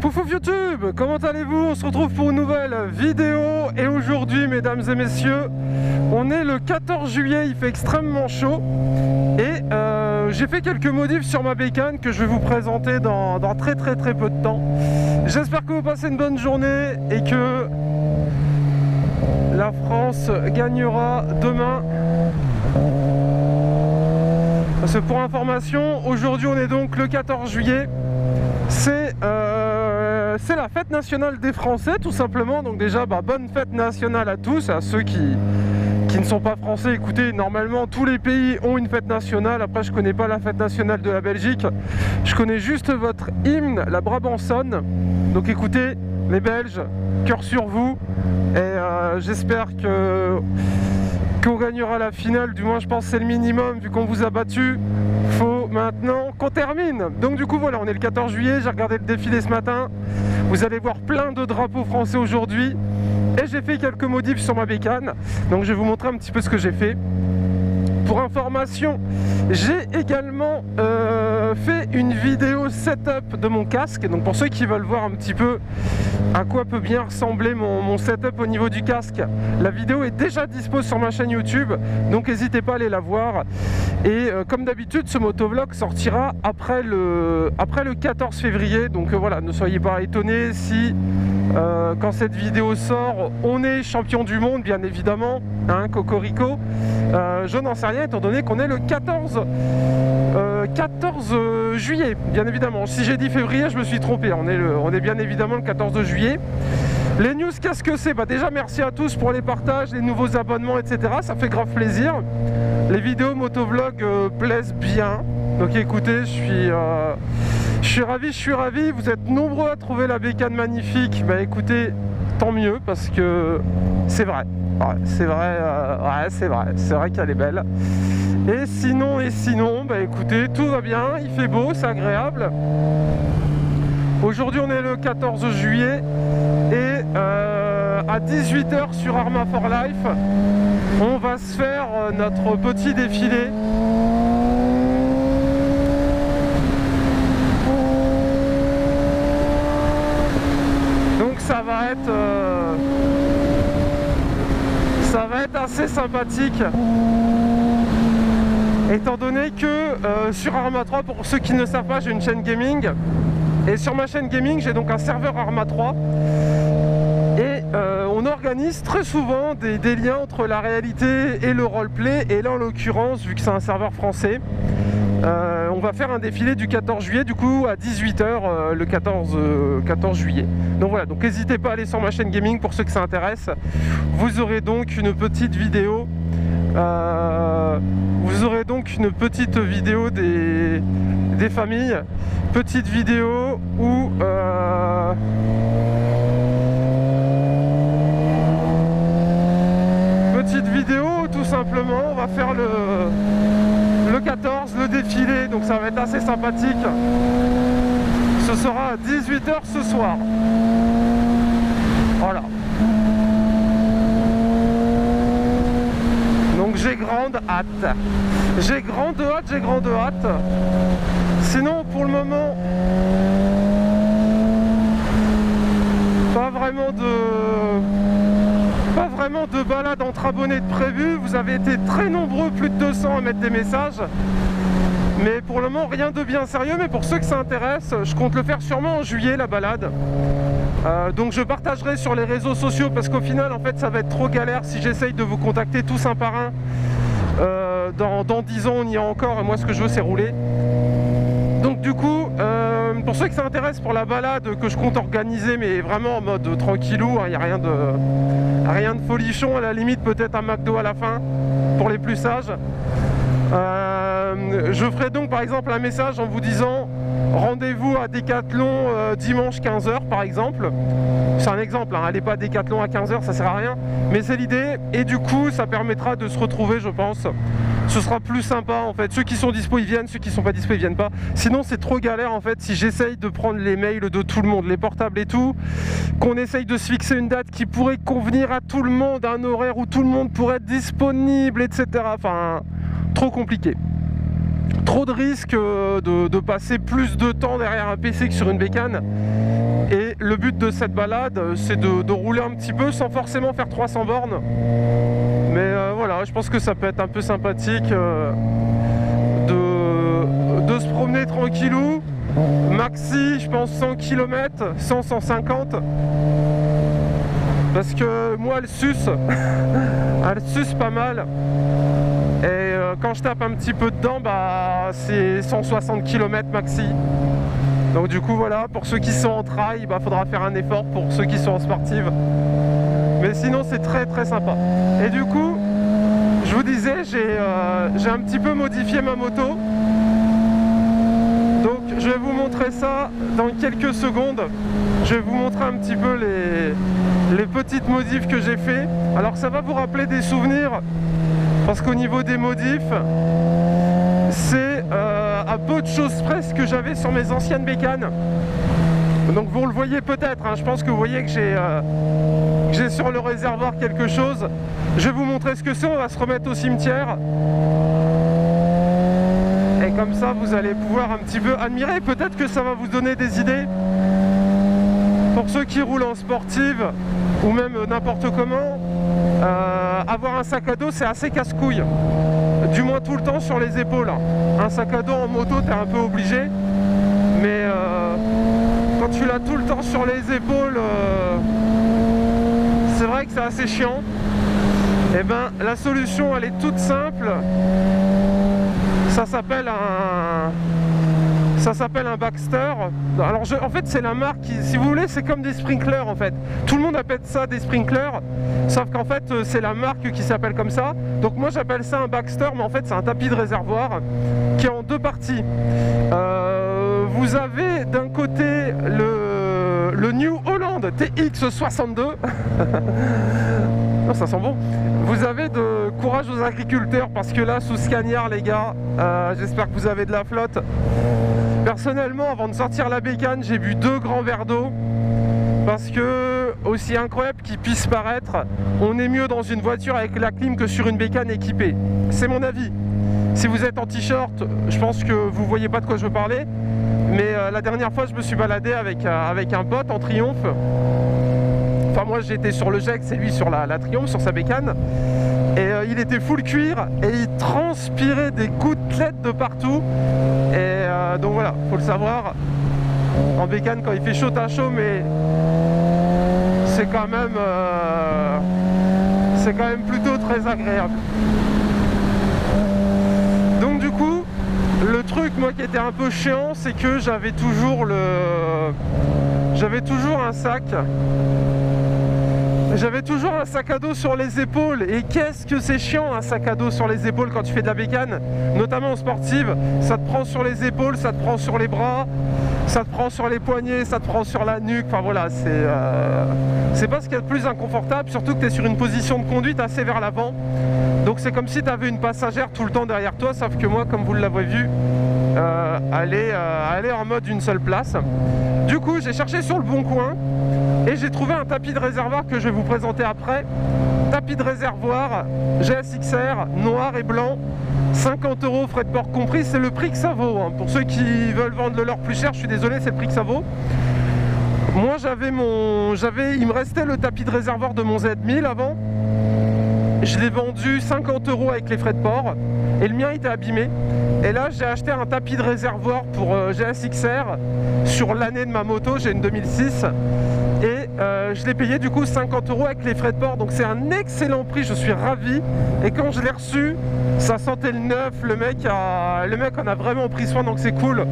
Foufouf YouTube, comment allez-vous? On se retrouve pour une nouvelle vidéo et aujourd'hui, mesdames et messieurs, on est le 14 juillet, il fait extrêmement chaud et j'ai fait quelques modifs sur ma bécane que je vais vous présenter dans très peu de temps. J'espère que vous passez une bonne journée et que la France gagnera demain. Parce que pour information, aujourd'hui on est donc le 14 juillet. C'est la fête nationale des Français tout simplement, donc déjà bonne fête nationale à tous, à ceux qui ne sont pas français. Écoutez, normalement tous les pays ont une fête nationale, après je connais pas la fête nationale de la Belgique, je connais juste votre hymne, la Brabançonne. Donc écoutez les Belges, cœur sur vous et j'espère qu'on gagnera la finale, du moins je pense que c'est le minimum vu qu'on vous a battu. Faut maintenant qu'on termine. Donc du coup voilà, on est le 14 juillet, j'ai regardé le défilé ce matin, vous allez voir plein de drapeaux français aujourd'hui et j'ai fait quelques modifs sur ma bécane, donc je vais vous montrer un petit peu ce que j'ai fait. Pour information, j'ai également fait une vidéo setup de mon casque, donc pour ceux qui veulent voir un petit peu à quoi peut bien ressembler mon setup au niveau du casque, la vidéo est déjà dispo sur ma chaîne YouTube, donc n'hésitez pas à aller la voir. Et comme d'habitude, ce motovlog sortira après le 14 février, donc voilà, ne soyez pas étonnés si quand cette vidéo sort, on est champion du monde, bien évidemment, hein, cocorico. Je n'en sais rien étant donné qu'on est le 14 juillet, bien évidemment. Si j'ai dit février, je me suis trompé, on est bien évidemment le 14 juillet. Les news, qu'est-ce que c'est? Déjà merci à tous pour les partages, les nouveaux abonnements, etc. Ça fait grave plaisir. Les vidéos motovlog plaisent bien. Donc écoutez, je suis ravi, vous êtes nombreux à trouver la bécane magnifique. Écoutez, tant mieux parce que c'est vrai. Ouais, c'est vrai qu'elle est belle. Et sinon, écoutez, tout va bien, il fait beau, c'est agréable. Aujourd'hui on est le 14 juillet et à 18 h sur Arma for Life, on va se faire notre petit défilé. Donc ça va être assez sympathique, étant donné que sur Arma 3, pour ceux qui ne savent pas, j'ai une chaîne gaming et sur ma chaîne gaming j'ai donc un serveur Arma 3 et on organise très souvent des liens entre la réalité et le roleplay, et là en l'occurrence, vu que c'est un serveur français, on va faire un défilé du 14 juillet, du coup à 18 h le 14 juillet. Donc voilà, donc n'hésitez pas à aller sur ma chaîne gaming pour ceux que ça intéresse. Vous aurez donc une petite vidéo des familles, petite vidéo où tout simplement on va faire le 14, le défilé, donc ça va être assez sympathique. Ce sera à 18 h ce soir. Voilà. Donc j'ai grande hâte. J'ai grande hâte. Sinon pour le moment, pas vraiment de balade entre abonnés de prévu. Vous avez été très nombreux, plus de 200 à mettre des messages. Mais pour le moment, rien de bien sérieux. Mais pour ceux que ça intéresse, je compte le faire sûrement en juillet, la balade. Donc je partagerai sur les réseaux sociaux parce qu'au final, en fait, ça va être trop galère si j'essaye de vous contacter tous un par un. Dans 10 ans, on y est encore et moi, ce que je veux, c'est rouler. Donc du coup, pour ceux que ça intéresse pour la balade que je compte organiser, mais vraiment en mode tranquillou, il n'y a rien de folichon, à la limite peut-être un McDo à la fin pour les plus sages. Je ferai donc par exemple un message en vous disant rendez-vous à Decathlon dimanche 15 h par exemple. C'est un exemple, hein. Allez pas à Decathlon à 15 h, ça sert à rien, mais c'est l'idée, et du coup ça permettra de se retrouver, je pense. Ce sera plus sympa en fait, ceux qui sont dispo ils viennent, ceux qui sont pas dispo ils viennent pas. Sinon c'est trop galère en fait si j'essaye de prendre les mails de tout le monde, les portables et tout, qu'on essaye de se fixer une date qui pourrait convenir à tout le monde, un horaire où tout le monde pourrait être disponible, etc. Enfin, trop compliqué. trop de risques de passer plus de temps derrière un PC que sur une bécane. Et le but de cette balade, c'est de rouler un petit peu sans forcément faire 300 bornes. Mais voilà, je pense que ça peut être un peu sympathique de se promener tranquillou. Maxi, je pense 100 km, 100-150. Parce que moi, elle suce. Elle suce pas mal. Et quand je tape un petit peu dedans, bah, c'est 160 km maxi. Donc du coup, voilà, pour ceux qui sont en trail, bah, faudra faire un effort pour ceux qui sont en sportive. Mais sinon, c'est très très sympa. Et du coup, je vous disais, j'ai un petit peu modifié ma moto. Donc je vais vous montrer ça dans quelques secondes. Je vais vous montrer un petit peu les petites modifs que j'ai fait. Alors ça va vous rappeler des souvenirs, parce qu'au niveau des modifs, c'est à peu de choses près ce que j'avais sur mes anciennes bécanes. Donc vous le voyez peut-être, hein, je pense que vous voyez que j'ai sur le réservoir quelque chose. Je vais vous montrer ce que c'est, on va se remettre au cimetière. Et comme ça vous allez pouvoir un petit peu admirer, peut-être que ça va vous donner des idées. Pour ceux qui roulent en sportive ou même n'importe comment, avoir un sac à dos c'est assez casse-couille. Du moins tout le temps sur les épaules. Un sac à dos en moto t'es un peu obligé, mais quand tu l'as tout le temps sur les épaules, c'est vrai que c'est assez chiant. Et ben la solution elle est toute simple. Ça s'appelle un Baxter. Alors en fait c'est la marque si vous voulez, c'est comme des sprinklers en fait. Tout le monde appelle ça des sprinklers, sauf qu'en fait c'est la marque qui s'appelle comme ça. Donc moi j'appelle ça un Baxter, mais en fait c'est un tapis de réservoir qui est en deux parties. Vous avez d'un côté le New Holland TX62. Non, ça sent bon. Vous avez de courage aux agriculteurs, parce que là sous ce cagnard les gars, j'espère que vous avez de la flotte. Personnellement, avant de sortir la bécane, j'ai bu 2 grands verres d'eau, parce que, aussi incroyable qu'il puisse paraître, on est mieux dans une voiture avec la clim que sur une bécane équipée. C'est mon avis. Si vous êtes en t-shirt, je pense que vous voyez pas de quoi je veux parler, mais la dernière fois je me suis baladé avec un pote en Triumph. Enfin moi j'étais sur le Gex et lui sur la Triumph, sur sa bécane. Et il était full cuir et il transpirait des gouttelettes de partout. Et donc voilà, faut le savoir, en bécane quand il fait chaud à chaud, mais c'est quand même plutôt très agréable. Donc du coup, le truc moi qui était un peu chiant, c'est que j'avais toujours un sac. J'avais toujours un sac à dos sur les épaules, et qu'est-ce que c'est chiant un sac à dos sur les épaules quand tu fais de la bécane, notamment en sportive. Ça te prend sur les épaules, ça te prend sur les bras, ça te prend sur les poignets, ça te prend sur la nuque, enfin voilà, c'est pas ce qu'il y a de plus inconfortable, surtout que tu es sur une position de conduite assez vers l'avant. Donc c'est comme si tu avais une passagère tout le temps derrière toi, sauf que moi, comme vous l'avez vu, elle est en mode une seule place. Du coup, j'ai cherché sur le bon coin et j'ai trouvé un tapis de réservoir que je vais vous présenter après. Tapis de réservoir GSXR, noir et blanc, 50 € frais de port compris, c'est le prix que ça vaut. Hein. Pour ceux qui veulent vendre le leur plus cher, je suis désolé, c'est le prix que ça vaut. Moi, il me restait le tapis de réservoir de mon Z1000 avant. Je l'ai vendu 50 € avec les frais de port et le mien était abîmé. Et là j'ai acheté un tapis de réservoir pour GSXR sur l'année de ma moto, j'ai une 2006, et je l'ai payé du coup 50 € avec les frais de port, donc c'est un excellent prix, je suis ravi. Et quand je l'ai reçu, ça sentait le neuf, le mec en a vraiment pris soin, donc c'est cool.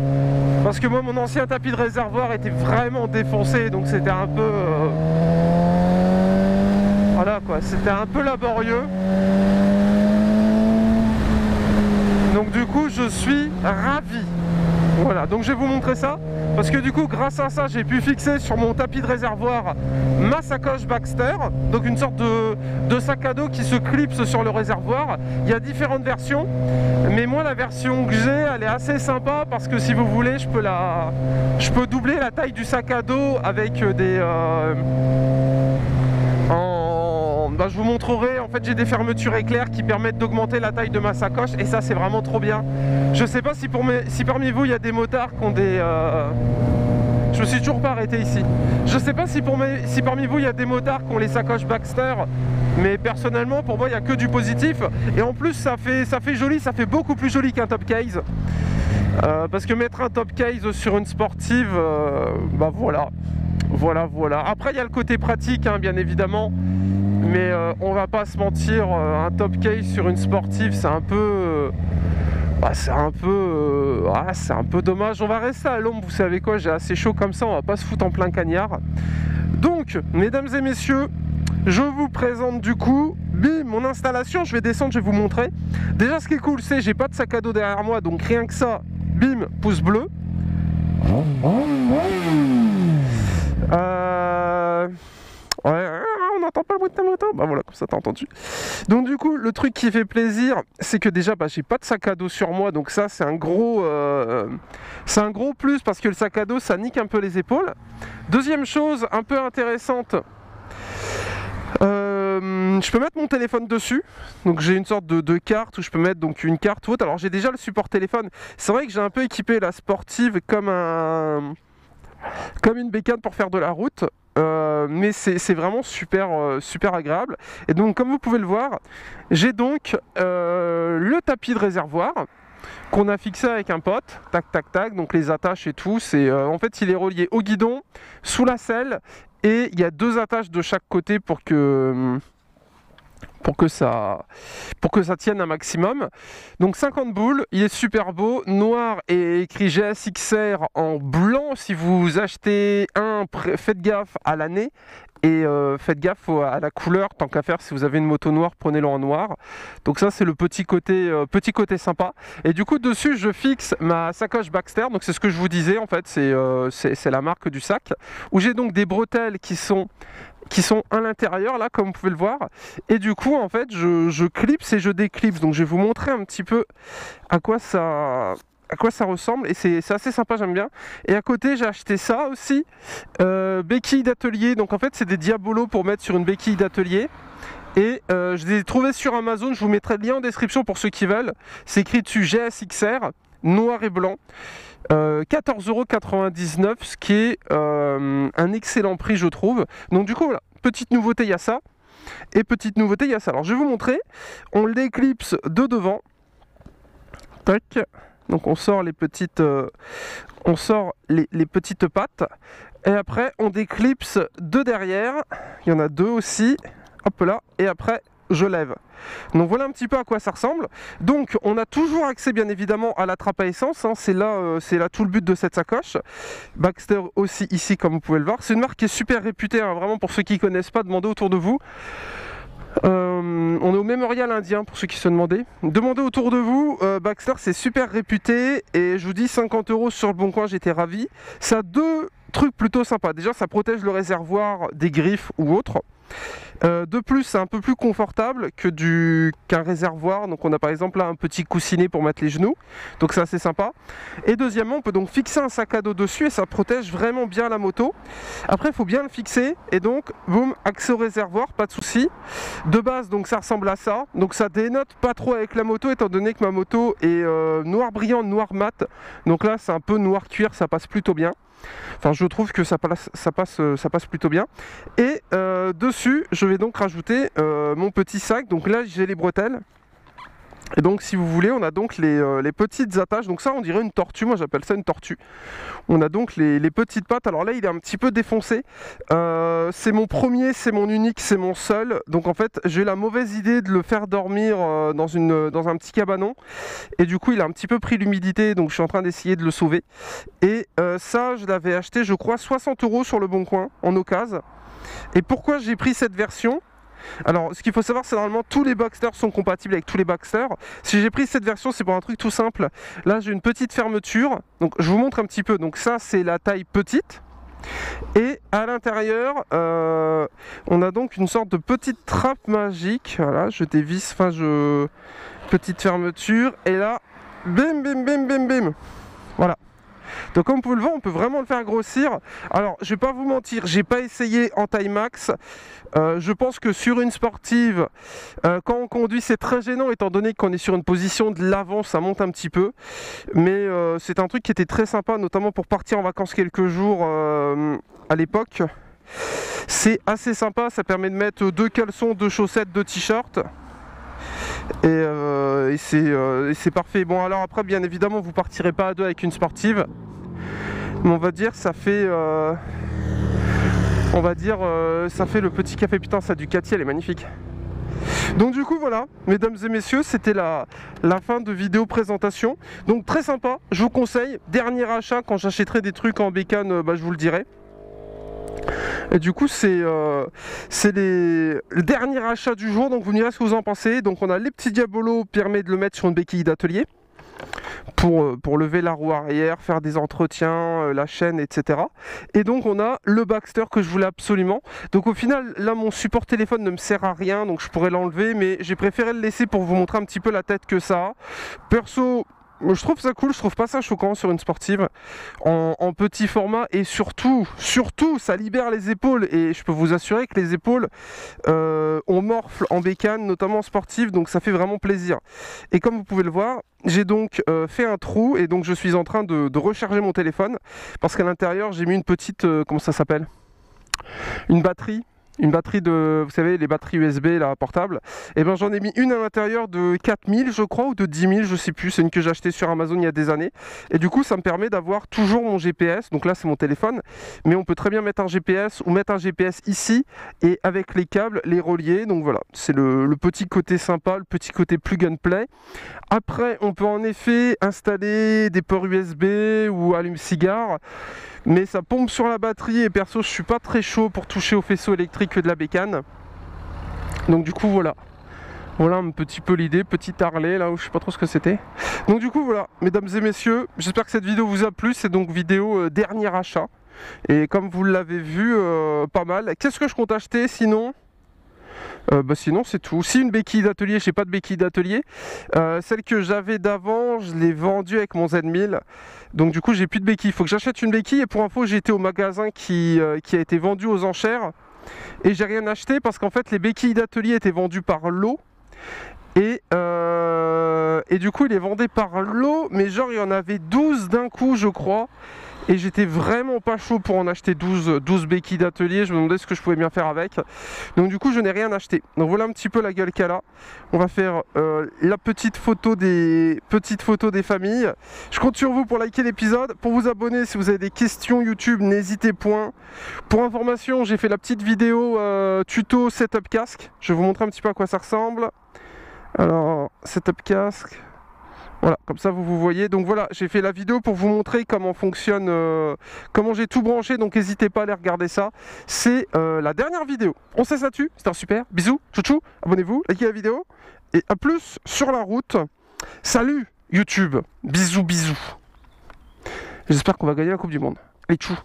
Parce que moi mon ancien tapis de réservoir était vraiment défoncé, donc c'était un peu... Voilà quoi, c'était un peu laborieux. Donc du coup je suis ravi. Voilà, donc je vais vous montrer ça, parce que du coup grâce à ça j'ai pu fixer sur mon tapis de réservoir ma sacoche Baxter, donc une sorte de sac à dos qui se clipse sur le réservoir. Il y a différentes versions, mais moi la version que j'ai elle est assez sympa, parce que si vous voulez je peux doubler la taille du sac à dos avec bah, je vous montrerai. En fait, j'ai des fermetures éclairs qui permettent d'augmenter la taille de ma sacoche, et ça c'est vraiment trop bien. Je sais pas si, si parmi vous il y a des motards qui ont des... Je me suis toujours pas arrêté ici. Je sais pas si parmi vous il y a des motards qui ont les sacoches Baxter, mais personnellement pour moi il n'y a que du positif. Et en plus ça fait joli, ça fait beaucoup plus joli qu'un top case. Parce que mettre un top case sur une sportive, bah voilà. Après il y a le côté pratique, hein, bien évidemment. Mais on va pas se mentir, un top case sur une sportive c'est un peu... c'est un peu dommage. On va rester à l'ombre, vous savez quoi, j'ai assez chaud comme ça, on va pas se foutre en plein cagnard. Donc, mesdames et messieurs, je vous présente du coup, bim, mon installation. Je vais descendre, je vais vous montrer. Déjà, ce qui est cool, c'est j'ai pas de sac à dos derrière moi, donc rien que ça, bim, pouce bleu. Ouais, on n'entend pas le bruit de ta moto. Bah voilà, comme ça t'as entendu. Donc du coup, le truc qui fait plaisir, c'est que déjà, bah, j'ai pas de sac à dos sur moi. Donc ça, c'est un gros plus, parce que le sac à dos, ça nique un peu les épaules. Deuxième chose, un peu intéressante, je peux mettre mon téléphone dessus. Donc j'ai une sorte de carte où je peux mettre donc une carte haute. Alors j'ai déjà le support téléphone. C'est vrai que j'ai un peu équipé la sportive comme une bécane pour faire de la route. Mais c'est vraiment super agréable. Et donc comme vous pouvez le voir, j'ai donc le tapis de réservoir qu'on a fixé avec un pote, tac, donc les attaches et tout, en fait il est relié au guidon, sous la selle, et il y a deux attaches de chaque côté pour que ça tienne un maximum. Donc 50 boules, il est super beau, noir et écrit GSXR en blanc. Si vous achetez un, faites gaffe à l'année et faites gaffe à la couleur, tant qu'à faire. Si vous avez une moto noire, prenez-le en noir. Donc ça c'est le petit côté sympa. Et du coup dessus je fixe ma sacoche Baxter, donc c'est ce que je vous disais en fait, c'est la marque du sac, où j'ai donc des bretelles qui sont à l'intérieur là, comme vous pouvez le voir, et du coup en fait je clipse et je déclipse. Donc je vais vous montrer un petit peu à quoi ça ressemble, et c'est assez sympa, j'aime bien. Et à côté j'ai acheté ça aussi, béquilles d'atelier. Donc en fait c'est des diabolos pour mettre sur une béquille d'atelier, et je les ai trouvés sur Amazon. Je vous mettrai le lien en description pour ceux qui veulent. C'est écrit dessus GSXR, noir et blanc. 14,99 €, ce qui est un excellent prix je trouve. Donc du coup voilà, petite nouveauté, il y a ça, et petite nouveauté il y a ça. Alors je vais vous montrer, on l'éclipse de devant, tac, donc on sort les petites les petites pattes, et après on déclipse de derrière, il y en a deux aussi, hop là, et après je lève. Donc voilà un petit peu à quoi ça ressemble. Donc on a toujours accès bien évidemment à la trappe à essence, hein. C'est là tout le but de cette sacoche. Baxter aussi ici, comme vous pouvez le voir. C'est une marque qui est super réputée, hein, vraiment, pour ceux qui ne connaissent pas, demandez autour de vous. On est au Mémorial Indien pour ceux qui se demandaient. Demandez autour de vous, Baxter c'est super réputé, et je vous dis 50 € sur le bon coin, j'étais ravi. Ça a deux trucs plutôt sympas. Déjà ça protège le réservoir des griffes ou autres. De plus, c'est un peu plus confortable qu'un réservoir. Donc on a par exemple là un petit coussinet pour mettre les genoux, donc c'est assez sympa. Et deuxièmement, on peut donc fixer un sac à dos dessus, et ça protège vraiment bien la moto. Après il faut bien le fixer, et donc boum, accès au réservoir, pas de souci. De base donc ça ressemble à ça, donc ça dénote pas trop avec la moto, étant donné que ma moto est noir brillant, noir mat. Donc là c'est un peu noir cuir, ça passe plutôt bien. Enfin je trouve que ça passe plutôt bien. Et dessus je vais donc rajouter mon petit sac. Donc là j'ai les bretelles, et donc si vous voulez on a donc les petites attaches. Donc ça on dirait une tortue, moi j'appelle ça une tortue. On a donc les petites pattes. Alors là il est un petit peu défoncé, c'est mon premier, c'est mon unique, c'est mon seul. Donc en fait j'ai eu la mauvaise idée de le faire dormir dans un petit cabanon, et du coup il a un petit peu pris l'humidité, donc je suis en train d'essayer de le sauver. Et ça je l'avais acheté je crois 60 € sur le bon coin en occasion. Et pourquoi j'ai pris cette version? Alors ce qu'il faut savoir, c'est normalement tous les Baxter sont compatibles avec tous les Baxter. Si j'ai pris cette version, c'est pour un truc tout simple. Là j'ai une petite fermeture, donc je vous montre un petit peu. Donc ça c'est la taille petite, et à l'intérieur on a donc une sorte de petite trappe magique. Voilà, je dévisse, petite fermeture, et là bim bim bim bim bim, voilà. Donc comme vous pouvez le voir, on peut vraiment le faire grossir. Alors je vais pas vous mentir, j'ai pas essayé en taille max. Je pense que sur une sportive, quand on conduit c'est très gênant étant donné qu'on est sur une position de l'avant, ça monte un petit peu. Mais c'est un truc qui était très sympa, notamment pour partir en vacances quelques jours à l'époque. C'est assez sympa, ça permet de mettre 2 caleçons, 2 chaussettes, 2 t-shirts. Et c'est parfait. Bon alors après bien évidemment vous partirez pas à 2 avec une sportive. Mais on va dire ça fait ça fait le petit café. Putain, sa Ducati elle est magnifique. Donc du coup voilà, mesdames et messieurs, c'était la fin de vidéo présentation. Donc très sympa, je vous conseille, dernier achat, quand j'achèterai des trucs en bécane, je vous le dirai. Et du coup c'est le dernier achat du jour, donc vous me direz ce que vous en pensez. Donc on a les petits diabolos, permet de le mettre sur une béquille d'atelier pour lever la roue arrière, faire des entretiens, la chaîne, etc. Et donc on a le Baxter que je voulais absolument. Donc au final là mon support téléphone ne me sert à rien, donc je pourrais l'enlever, mais j'ai préféré le laisser pour vous montrer un petit peu la tête que ça a. Perso, je trouve ça cool, je trouve pas ça choquant sur une sportive en petit format, et surtout ça libère les épaules, et je peux vous assurer que les épaules on morfle en bécane, notamment en sportive, donc ça fait vraiment plaisir. Et comme vous pouvez le voir, j'ai donc fait un trou, et donc je suis en train de recharger mon téléphone parce qu'à l'intérieur j'ai mis une petite, comment ça s'appelle, une batterie de, vous savez, les batteries USB là, portables. Et ben j'en ai mis une à l'intérieur de 4000 je crois, ou de 10 000, je sais plus, c'est une que j'ai achetée sur Amazon il y a des années. Et du coup ça me permet d'avoir toujours mon GPS, donc là c'est mon téléphone, mais on peut très bien mettre un GPS ou mettre un GPS ici, et avec les câbles, les relier. Donc voilà, c'est le petit côté sympa, le petit côté plug and play. Après on peut en effet installer des ports USB ou allume-cigare, mais ça pompe sur la batterie, et perso je suis pas très chaud pour toucher au faisceau électrique de la bécane. Donc du coup voilà un petit peu l'idée, petit Harley là où je sais pas trop ce que c'était. Donc du coup voilà, mesdames et messieurs, j'espère que cette vidéo vous a plu. C'est donc vidéo dernier achat, et comme vous l'avez vu, pas mal. Qu'est-ce que je compte acheter sinon? Sinon c'est tout. Si une béquille d'atelier, j'ai pas de béquille d'atelier. Celle que j'avais d'avant, je l'ai vendue avec mon Z1000. Donc du coup j'ai plus de béquille. Il faut que j'achète une béquille. Et pour info, j'ai été au magasin qui a été vendu aux enchères. Et j'ai rien acheté parce qu'en fait les béquilles d'atelier étaient vendues par lot. Et du coup il les vendait par lot. Mais genre il y en avait 12 d'un coup je crois. Et j'étais vraiment pas chaud pour en acheter 12 béquilles d'atelier. Je me demandais ce que je pouvais bien faire avec. Donc du coup je n'ai rien acheté. Donc voilà un petit peu la gueule qu'elle a. On va faire la petite photo des familles. Je compte sur vous pour liker l'épisode, pour vous abonner si vous avez des questions YouTube, n'hésitez point. Pour information, j'ai fait la petite vidéo tuto setup casque. Je vais vous montrer un petit peu à quoi ça ressemble. Alors setup casque. Voilà, comme ça vous voyez. Donc voilà, j'ai fait la vidéo pour vous montrer comment fonctionne, comment j'ai tout branché. Donc n'hésitez pas à aller regarder ça. C'est la dernière vidéo. On se laisse là-dessus. C'était un super. Bisous, chouchou. Abonnez-vous, likez la vidéo. Et à plus sur la route. Salut YouTube. Bisous, bisous. J'espère qu'on va gagner la Coupe du Monde. Allez, tchou.